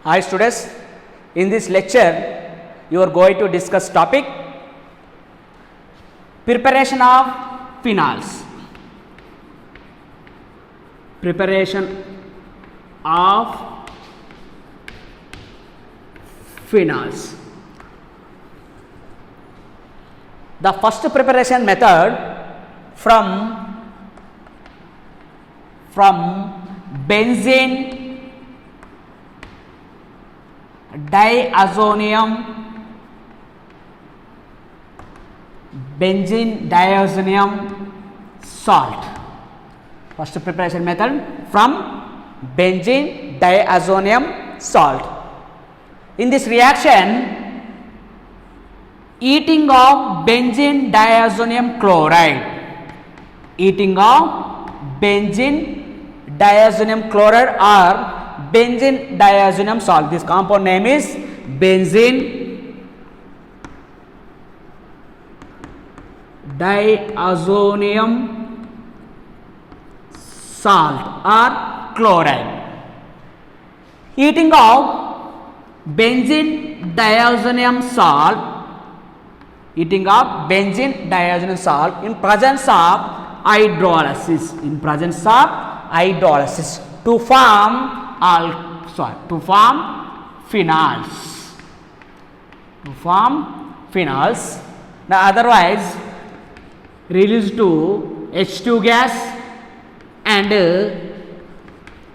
Hi students, in this lecture you are going to discuss topic preparation of phenols. Preparation of phenols. The first preparation method from benzene diazonium salt. First preparation method from benzene diazonium salt. In this reaction, heating of benzene diazonium chloride, heating of benzene diazonium chloride or benzene diazonium salt. This compound name is benzene diazonium salt or chloride. Heating of benzene diazonium salt, heating of benzene diazonium salt in presence of hydrolysis, to form phenols. Now otherwise released to H2 gas and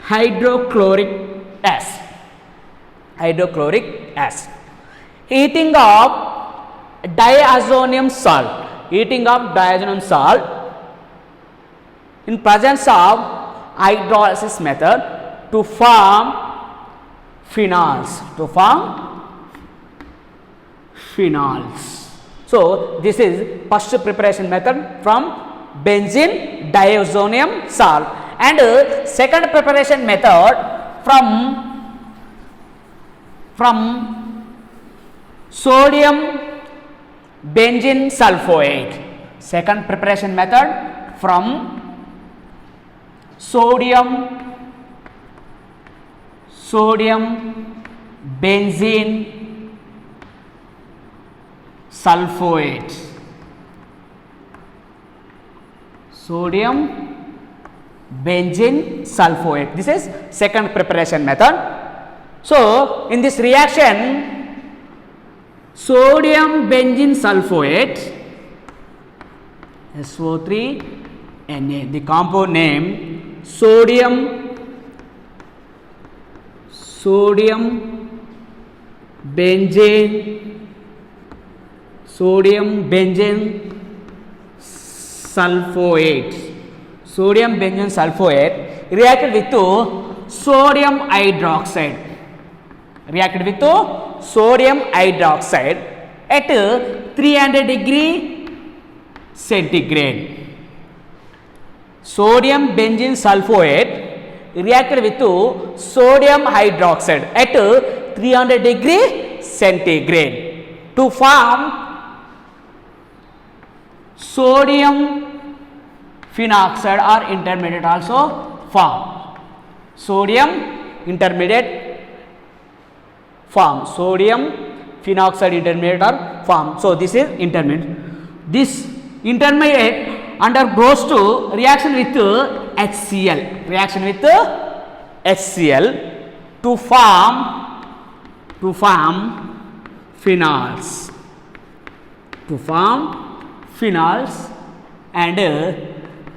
hydrochloric acid. Heating of diazonium salt, in presence of hydrolysis method to form phenols. So this is first preparation method from benzene diazonium salt, and second preparation method from sodium benzene sulfoate. Second preparation method from sodium benzene sulfoate. This is second preparation method. So in this reaction, sodium benzene sulfoate, SO3Na, the compound name sodium benzene sulfoate reacted with sodium hydroxide at 300 degree centigrade. Sodium benzene sulfoate reacted with sodium hydroxide at 300 degree centigrade to form sodium phenoxide or intermediate also form. Sodium phenoxide intermediate or form. So this is intermediate. This intermediate undergoes to reaction with HCl to form phenols. And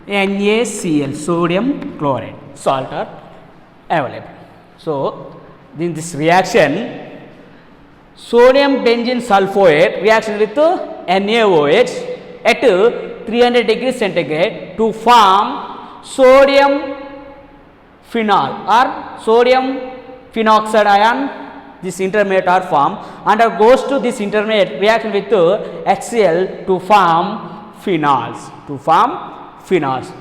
NaCl, sodium chloride salt are available. So in this reaction, sodium benzene sulfoate reaction with NaOH at 300 degree centigrade to form sodium phenol or sodium phenoxide ion. This intermediate are formed undergoes to this intermediate reaction with HCl to form phenols.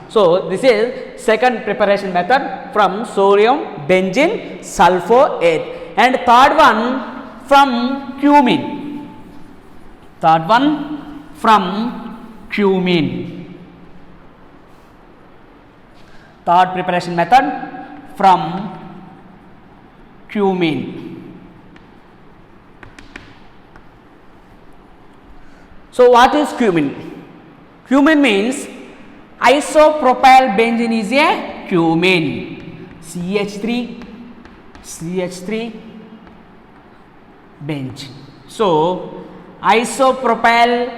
So this is second preparation method from sodium benzene sulfoate, and third one from cumene. Third preparation method from cumene. So what is cumin? Cumin means isopropyl benzene is a cumin. CH3 benzene. So isopropyl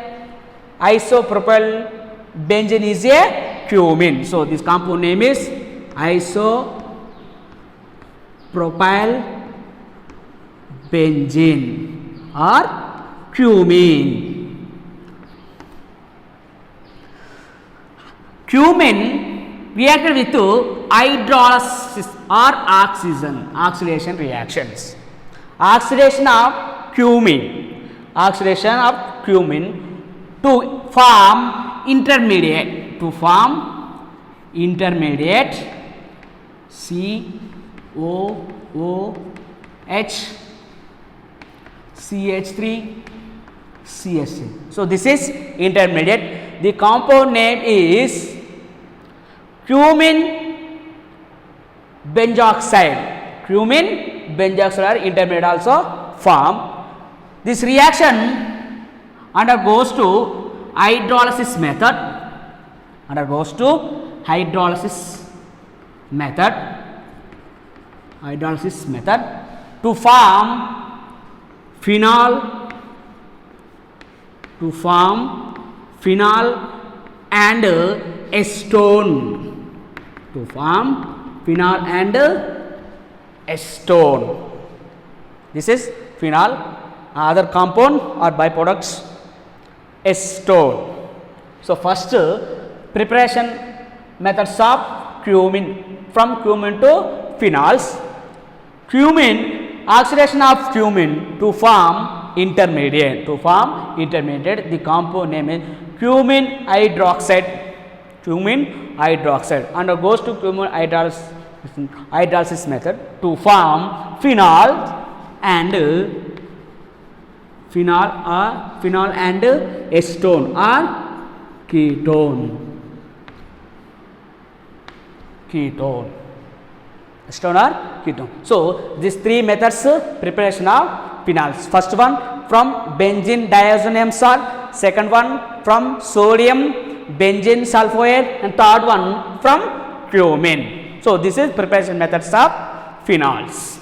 benzene is a cumin. So this compound name is isopropyl benzene or cumin. Cumin reacted with hydrolysis or oxidation reactions. Oxidation of cumin to form intermediate COOH CH3 CSA. So this is intermediate. The compound name is cumin benzoxide or intermediate also form. This reaction undergoes to hydrolysis method to form phenol and acetone. This is phenol. Other compound or byproducts acetone. So first preparation methods of cumin, from cumin to phenols. Oxidation of cumin to form intermediate. The compound name is cumin hydroxide undergoes to cumin hydrolysis method to form phenol and acetone or ketone. So these three methods preparation of phenols. First one from benzene diazonium salt, second one from sodium benzene sulfoate, and third one from cumin. So this is preparation methods of phenols.